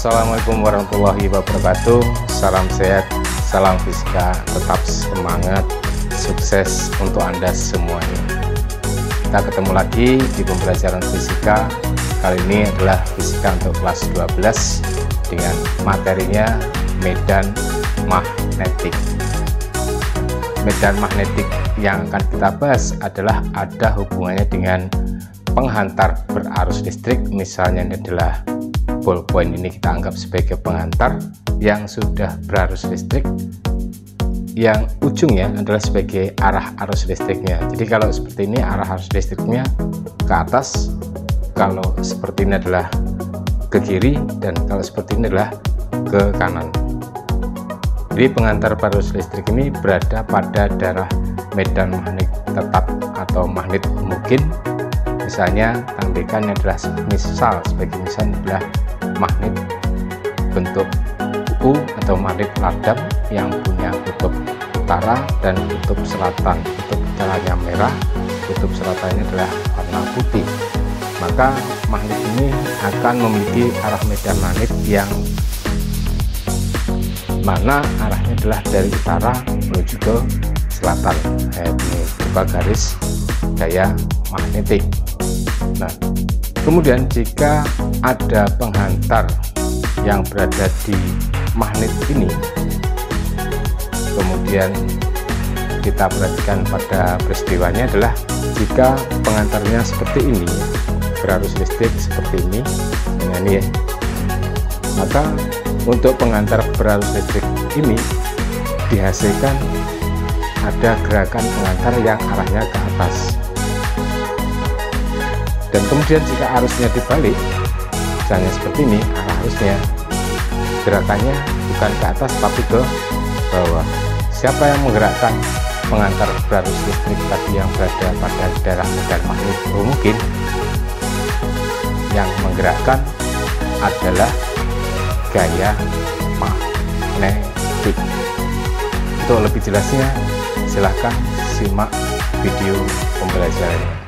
Assalamualaikum warahmatullahi wabarakatuh. Salam sehat, salam fisika, tetap semangat, sukses untuk Anda semuanya. Kita ketemu lagi di pembelajaran fisika. Kali ini adalah fisika untuk kelas 12 dengan materinya medan magnetik. Medan magnetik yang akan kita bahas adalah ada hubungannya dengan penghantar berarus listrik. Misalnya ini adalah ballpoint, ini kita anggap sebagai penghantar yang sudah berarus listrik, yang ujungnya adalah sebagai arah arus listriknya. Jadi kalau seperti ini arah arus listriknya ke atas, kalau seperti ini adalah ke kiri, dan kalau seperti ini adalah ke kanan. Jadi penghantar berarus listrik ini berada pada daerah medan magnet tetap atau magnet homogen. Misalnya tandaikannya adalah sebagai misalnya adalah magnet bentuk U atau magnet ladam yang punya kutub utara dan kutub selatan. Kutub utaranya merah, kutub selatannya adalah warna putih. Maka magnet ini akan memiliki arah medan magnet yang mana arahnya adalah dari utara menuju ke selatan. Ini berupa garis gaya magnetik. Nah, kemudian jika ada penghantar yang berada di magnet ini, kemudian kita perhatikan pada peristiwanya adalah jika penghantarnya seperti ini, berarus listrik seperti ini, dengan ini ya, maka untuk penghantar berarus listrik ini dihasilkan ada gerakan penghantar yang arahnya ke atas. Dan kemudian jika arusnya dibalik, misalnya seperti ini, arah arusnya gerakannya bukan ke atas tapi ke bawah. Siapa yang menggerakkan penghantar berarus listrik tadi yang berada pada daerah medan magnet homogen? Yang menggerakkan adalah gaya magnetik. Untuk lebih jelasnya silahkan simak video pembelajarannya.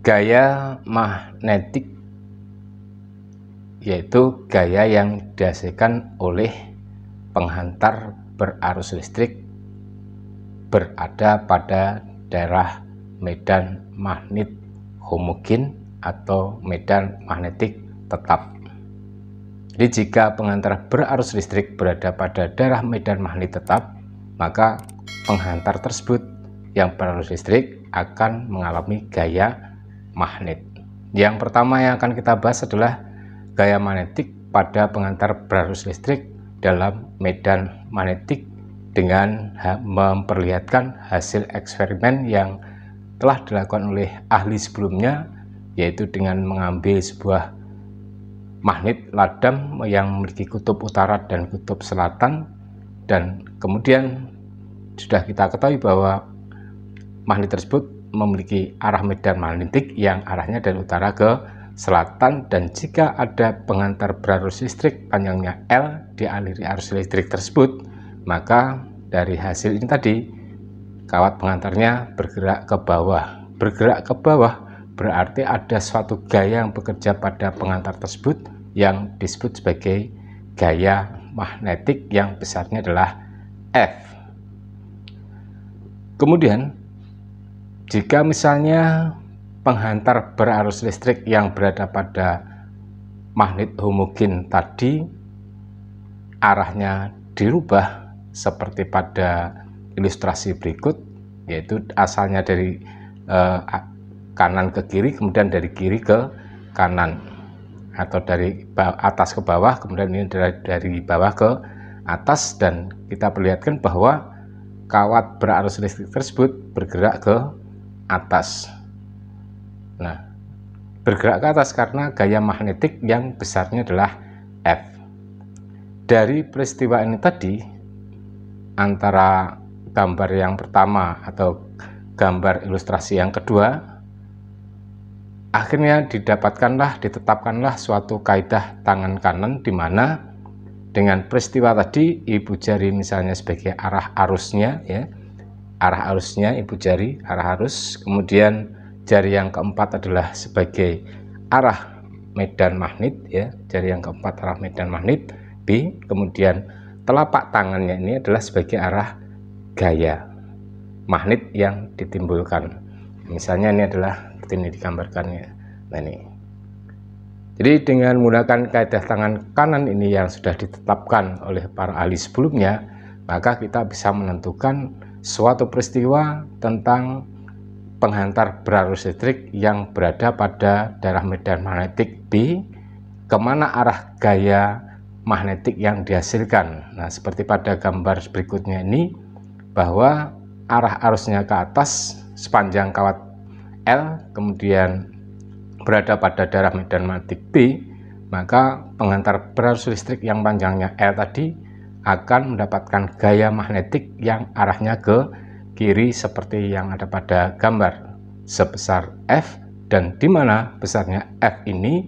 Gaya magnetik yaitu gaya yang dihasilkan oleh penghantar berarus listrik berada pada daerah medan magnet homogen atau medan magnetik tetap. Jadi jika penghantar berarus listrik berada pada daerah medan magnet tetap, maka penghantar tersebut yang berarus listrik akan mengalami gaya magnet. Yang pertama yang akan kita bahas adalah gaya magnetik pada penghantar berarus listrik dalam medan magnetik dengan memperlihatkan hasil eksperimen yang telah dilakukan oleh ahli sebelumnya, yaitu dengan mengambil sebuah magnet ladam yang memiliki kutub utara dan kutub selatan, dan kemudian sudah kita ketahui bahwa magnet tersebut memiliki arah medan magnetik yang arahnya dari utara ke selatan, dan jika ada penghantar berarus listrik panjangnya L dialiri arus listrik tersebut, maka dari hasil ini tadi kawat penghantarnya bergerak ke bawah. Bergerak ke bawah berarti ada suatu gaya yang bekerja pada penghantar tersebut yang disebut sebagai gaya magnetik yang besarnya adalah F. Kemudian jika misalnya penghantar berarus listrik yang berada pada magnet homogen tadi arahnya dirubah seperti pada ilustrasi berikut, yaitu asalnya dari kanan ke kiri, kemudian dari kiri ke kanan, atau dari atas ke bawah, kemudian ini dari bawah ke atas, dan kita perlihatkan bahwa kawat berarus listrik tersebut bergerak ke atas. Nah, bergerak ke atas karena gaya magnetik yang besarnya adalah F. Dari peristiwa ini tadi, antara gambar yang pertama atau gambar ilustrasi yang kedua, akhirnya ditetapkanlah suatu kaidah tangan kanan, di mana dengan peristiwa tadi ibu jari misalnya sebagai arah arusnya, ya, arah arusnya ibu jari, arah arus, kemudian jari yang keempat adalah sebagai arah medan magnet ya, jari yang keempat arah medan magnet B, kemudian telapak tangannya ini adalah sebagai arah gaya magnet yang ditimbulkan. Misalnya ini adalah seperti ini digambarkannya. Nah ini. Jadi dengan menggunakan kaidah tangan kanan ini yang sudah ditetapkan oleh para ahli sebelumnya, maka kita bisa menentukan suatu peristiwa tentang penghantar berarus listrik yang berada pada daerah medan magnetik B, kemana arah gaya magnetik yang dihasilkan. Nah, seperti pada gambar berikutnya ini, bahwa arah arusnya ke atas sepanjang kawat L, kemudian berada pada daerah medan magnetik B, maka penghantar berarus listrik yang panjangnya L tadi akan mendapatkan gaya magnetik yang arahnya ke kiri seperti yang ada pada gambar sebesar F, dan di mana besarnya F ini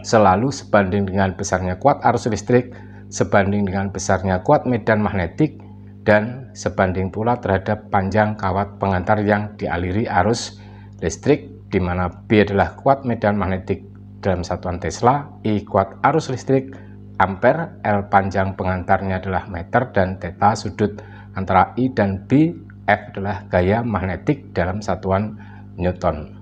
selalu sebanding dengan besarnya kuat arus listrik, sebanding dengan besarnya kuat medan magnetik, dan sebanding pula terhadap panjang kawat penghantar yang dialiri arus listrik, di mana B adalah kuat medan magnetik dalam satuan Tesla, I kuat arus listrik ampere, L panjang penghantarnya adalah meter, dan theta sudut antara I dan B, F adalah gaya magnetik dalam satuan Newton.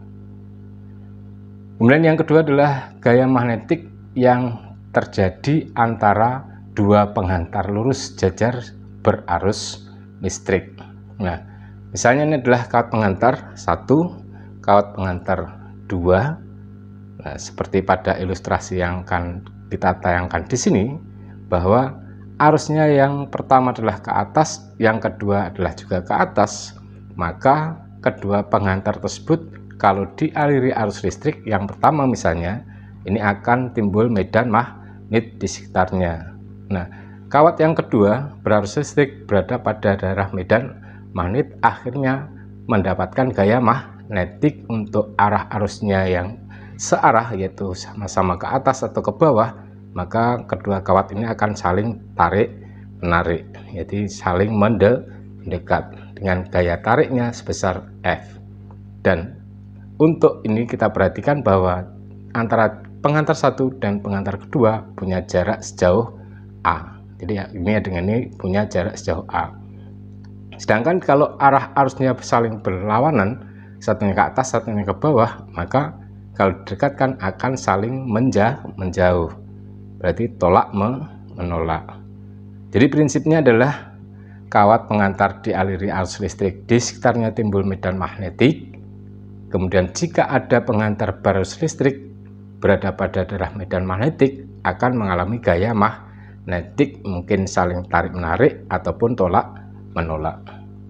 Kemudian yang kedua adalah gaya magnetik yang terjadi antara dua penghantar lurus jajar berarus listrik. Nah, misalnya ini adalah kawat penghantar 1, kawat penghantar 2. Nah, seperti pada ilustrasi yang akan kita tayangkan di sini, bahwa arusnya yang pertama adalah ke atas, yang kedua adalah juga ke atas, maka kedua penghantar tersebut kalau dialiri arus listrik yang pertama misalnya, ini akan timbul medan magnet di sekitarnya. Nah, kawat yang kedua berarus listrik berada pada daerah medan magnet, akhirnya mendapatkan gaya magnetik untuk arah arusnya yang searah, yaitu sama-sama ke atas atau ke bawah, maka kedua kawat ini akan saling tarik menarik, yaitu saling mendekat dengan gaya tariknya sebesar F. Dan untuk ini kita perhatikan bahwa antara penghantar 1 dan penghantar kedua punya jarak sejauh A. Jadi ini dengan ini punya jarak sejauh A. Sedangkan kalau arah arusnya saling berlawanan, satunya ke atas, satunya ke bawah, maka kalau didekatkan akan saling menjauh. Berarti tolak menolak. Jadi prinsipnya adalah kawat penghantar dialiri arus listrik, di sekitarnya timbul medan magnetik. Kemudian jika ada penghantar berarus listrik berada pada daerah medan magnetik, akan mengalami gaya magnetik, mungkin saling tarik menarik ataupun tolak menolak.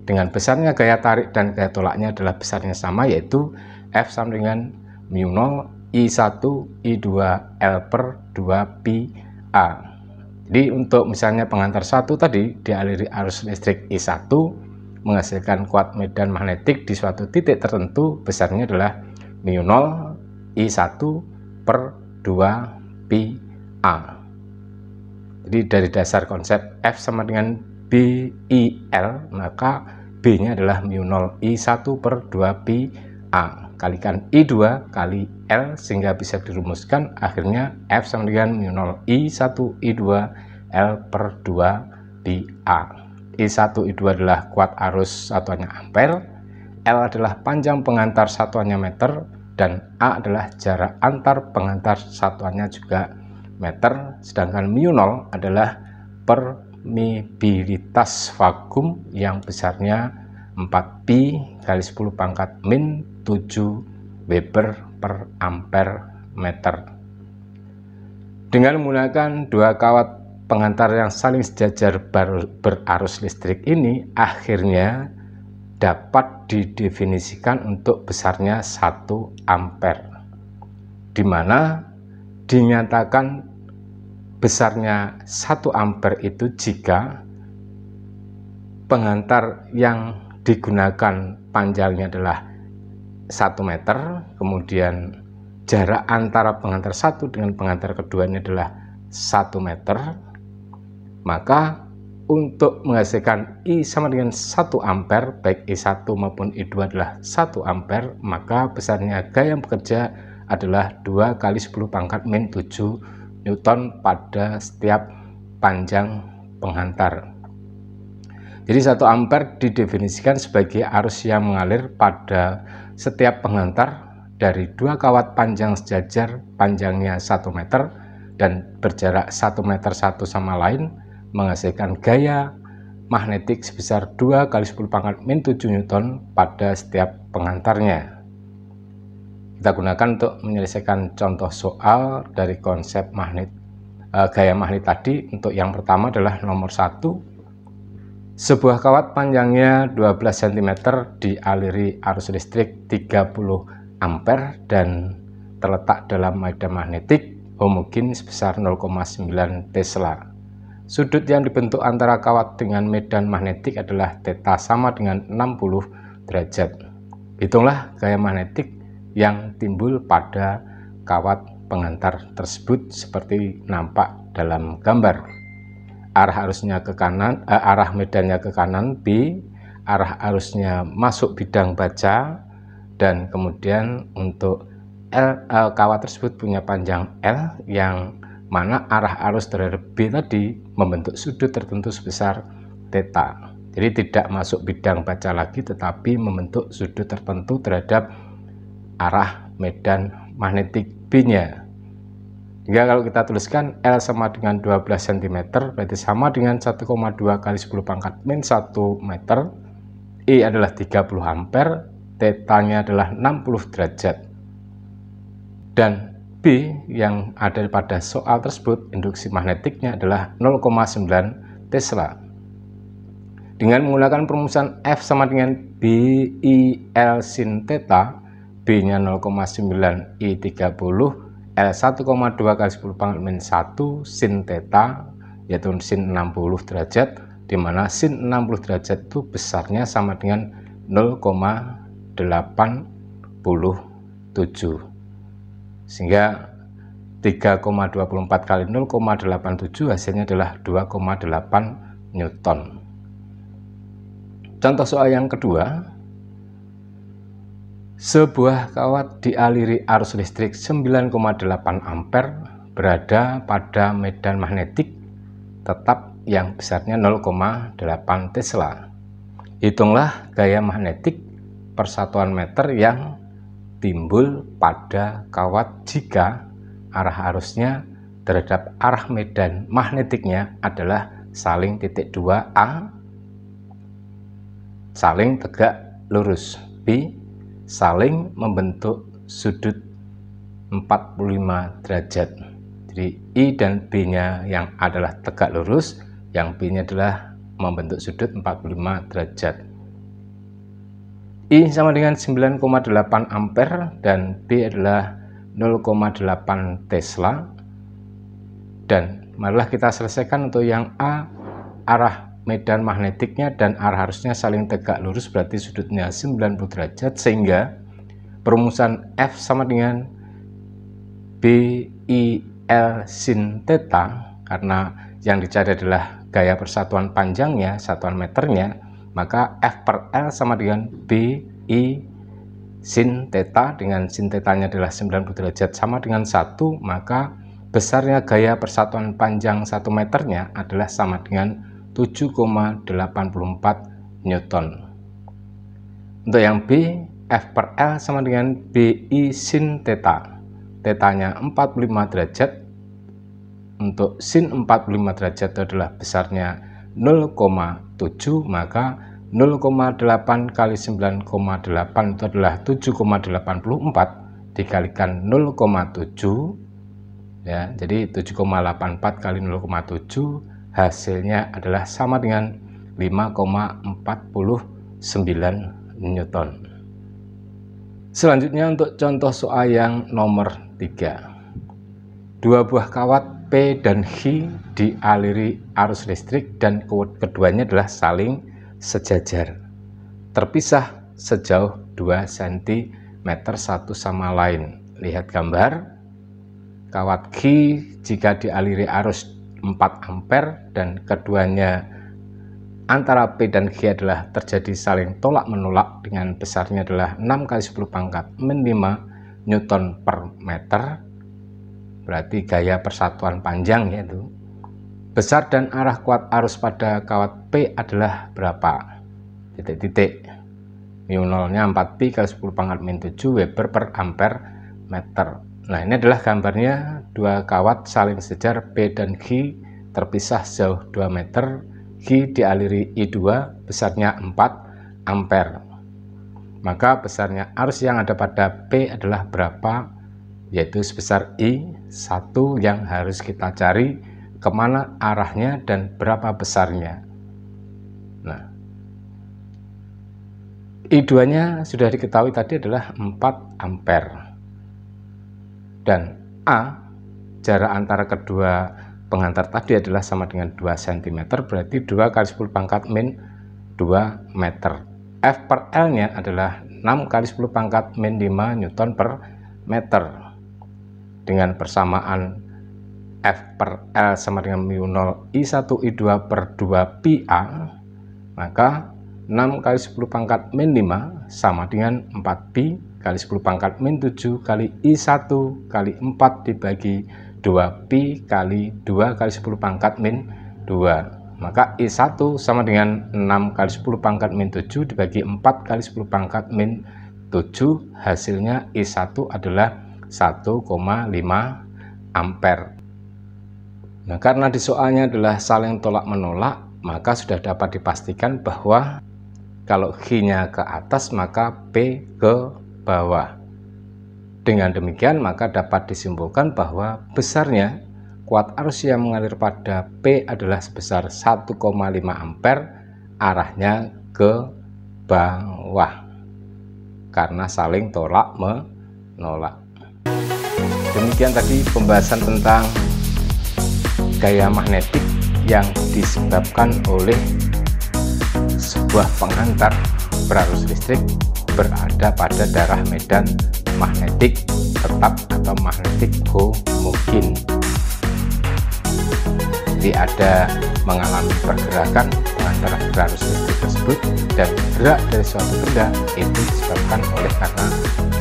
Dengan besarnya gaya tarik dan gaya tolaknya adalah besarnya sama, yaitu F sama dengan mu0 I1 I2 L per 2 pi A. Jadi untuk misalnya penghantar 1 tadi dialiri arus listrik I1 menghasilkan kuat medan magnetik di suatu titik tertentu, besarnya adalah mu0 I1 per 2 pi A. Jadi dari dasar konsep F sama dengan BIL, maka B nya adalah mu0 I1 per 2 pi A kalikan I2 kali L, sehingga bisa dirumuskan akhirnya F sama dengan mu0 I1 I2 L per 2 pi A. I1 I2 adalah kuat arus satuannya ampere, L adalah panjang penghantar satuannya meter, dan A adalah jarak antar penghantar satuannya juga meter. Sedangkan mu0 adalah permeabilitas vakum yang besarnya 4pi kali 10 pangkat min 7 Weber per ampere meter. Dengan menggunakan dua kawat penghantar yang saling sejajar berarus listrik ini, akhirnya dapat didefinisikan untuk besarnya 1 ampere, di mana dinyatakan besarnya 1 ampere itu jika penghantar yang digunakan panjangnya adalah 1 meter, kemudian jarak antara penghantar 1 dengan penghantar kedua ini adalah 1 meter, maka untuk menghasilkan I sama dengan 1 ampere, baik I1 maupun I2 adalah 1 ampere, maka besarnya gaya yang bekerja adalah 2 kali 10 pangkat min 7 Newton pada setiap panjang penghantar. Jadi 1 ampere didefinisikan sebagai arus yang mengalir pada setiap penghantar dari 2 kawat panjang sejajar panjangnya 1 meter dan berjarak 1 meter satu sama lain, menghasilkan gaya magnetik sebesar 2 kali 10 pangkat min 7 Newton pada setiap penghantarnya. Kita gunakan untuk menyelesaikan contoh soal dari konsep gaya magnet tadi. Untuk yang pertama adalah nomor 1. Sebuah kawat panjangnya 12 cm dialiri arus listrik 30 ampere dan terletak dalam medan magnetik homogen sebesar 0,9 Tesla. Sudut yang dibentuk antara kawat dengan medan magnetik adalah θ sama dengan 60 derajat. Hitunglah gaya magnetik yang timbul pada kawat penghantar tersebut seperti nampak dalam gambar. Arah arusnya ke kanan, arah medannya ke kanan B, arah arusnya masuk bidang baja, dan kemudian untuk kawat tersebut punya panjang L, yang mana arah arus terhadap B tadi membentuk sudut tertentu sebesar θ. Jadi tidak masuk bidang baja lagi, tetapi membentuk sudut tertentu terhadap arah medan magnetik B-nya. Hingga kalau kita tuliskan L sama dengan 12 cm, berarti sama dengan 1,2 kali 10 pangkat min 1 meter. E adalah 30 ampere, θ-nya adalah 60 derajat. Dan B yang ada pada soal tersebut, induksi magnetiknya adalah 0,9 Tesla. Dengan menggunakan perumusan F sama dengan BIL sin θ, B-nya 0,9 I30, L 1,2 kali 10 pangkat min 1 sin θ, yaitu sin 60 derajat, di mana sin 60 derajat itu besarnya sama dengan 0,87. Sehingga 3,24 kali 0,87 hasilnya adalah 2,8 Newton. Contoh soal yang kedua. Sebuah kawat dialiri arus listrik 9,8 ampere berada pada medan magnetik tetap yang besarnya 0,8 Tesla. Hitunglah gaya magnetik persatuan meter yang timbul pada kawat jika arah arusnya terhadap arah medan magnetiknya adalah saling titik 2A, saling tegak lurus B, saling membentuk sudut 45 derajat. Jadi I dan B-nya yang adalah tegak lurus, yang B-nya adalah membentuk sudut 45 derajat. I sama dengan 9,8 ampere dan B adalah 0,8 Tesla. Dan marilah kita selesaikan untuk yang A, arah medan magnetiknya dan arah arusnya saling tegak lurus, berarti sudutnya 90 derajat, sehingga perumusan F sama dengan BIL sin θ, karena yang dicari adalah gaya persatuan panjangnya, satuan meternya, maka F per L sama dengan BI sin θ, dengan sin θ-nya adalah 90 derajat sama dengan 1, maka besarnya gaya persatuan panjang 1 meternya adalah sama dengan 7,84 Newton. Untuk yang B, F per L sama dengan BI sin θ. θ-nya 45 derajat. Untuk sin 45 derajat itu adalah besarnya 0,7, maka 0,8 kali 9,8 itu adalah 7,84 dikalikan 0,7, ya, jadi 7,84 kali 0,7 hasilnya adalah sama dengan 5,49 Newton. Selanjutnya untuk contoh soal yang nomor 3. Dua buah kawat P dan H dialiri arus listrik dan keduanya adalah saling sejajar, terpisah sejauh 2 cm satu sama lain. Lihat gambar. Kawat Q jika dialiri arus 4 ampere dan keduanya antara P dan G adalah terjadi saling tolak menolak dengan besarnya adalah 6 kali 10 pangkat min 5 Newton per meter, berarti gaya persatuan panjang yaitu. Besar dan arah kuat arus pada kawat P adalah berapa? Titik-titik. Mu0-nya 4pi kali 10⁻⁷ Weber per ampere meter. Nah, ini adalah gambarnya dua kawat saling sejar P dan G terpisah jauh 2 meter. G dialiri I2 besarnya 4 ampere. Maka besarnya arus yang ada pada P adalah berapa? Yaitu sebesar I1 yang harus kita cari kemana arahnya dan berapa besarnya. Nah, I2-nya sudah diketahui tadi adalah 4 ampere. Dan A, jarak antara kedua penghantar tadi adalah sama dengan 2 cm, berarti 2 kali 10⁻⁻2 meter. F per L-nya adalah 6 kali 10⁻⁵ Newton per meter. Dengan persamaan F per L sama dengan mu0 I1 I2 per 2 pi A, maka 6 kali 10⁻⁵ sama dengan 4pi kali 10⁻⁷ kali I1 kali 4 dibagi 2pi kali 2 kali 10⁻⁷. Maka I1 sama dengan 6 kali 10⁻⁷ dibagi 4 kali 10⁻⁷, hasilnya I1 adalah 1,5 ampere. Nah, karena di soalnya adalah saling tolak menolak, maka sudah dapat dipastikan bahwa kalau G-nya ke atas maka P ke bawah. Dengan demikian maka dapat disimpulkan bahwa besarnya kuat arus yang mengalir pada P adalah sebesar 1,5 ampere, arahnya ke bawah karena saling tolak menolak. Demikian tadi pembahasan tentang gaya magnetik yang disebabkan oleh sebuah penghantar berarus listrik berada pada daerah medan magnetik tetap atau magnetik homogen. Jadi ada mengalami pergerakan antara berarus listrik tersebut, dan gerak dari suatu benda itu disebabkan oleh karena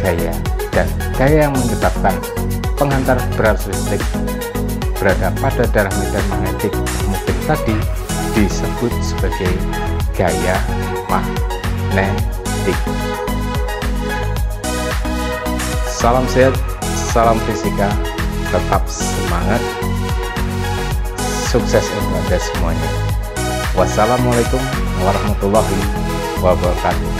gaya, dan gaya yang menyebabkan penghantar berarus listrik berada pada daerah medan magnetik homogen tadi disebut sebagai gaya magnetik. Salam sehat, salam fisika, tetap semangat, sukses untuk Anda semuanya. Wassalamualaikum warahmatullahi wabarakatuh.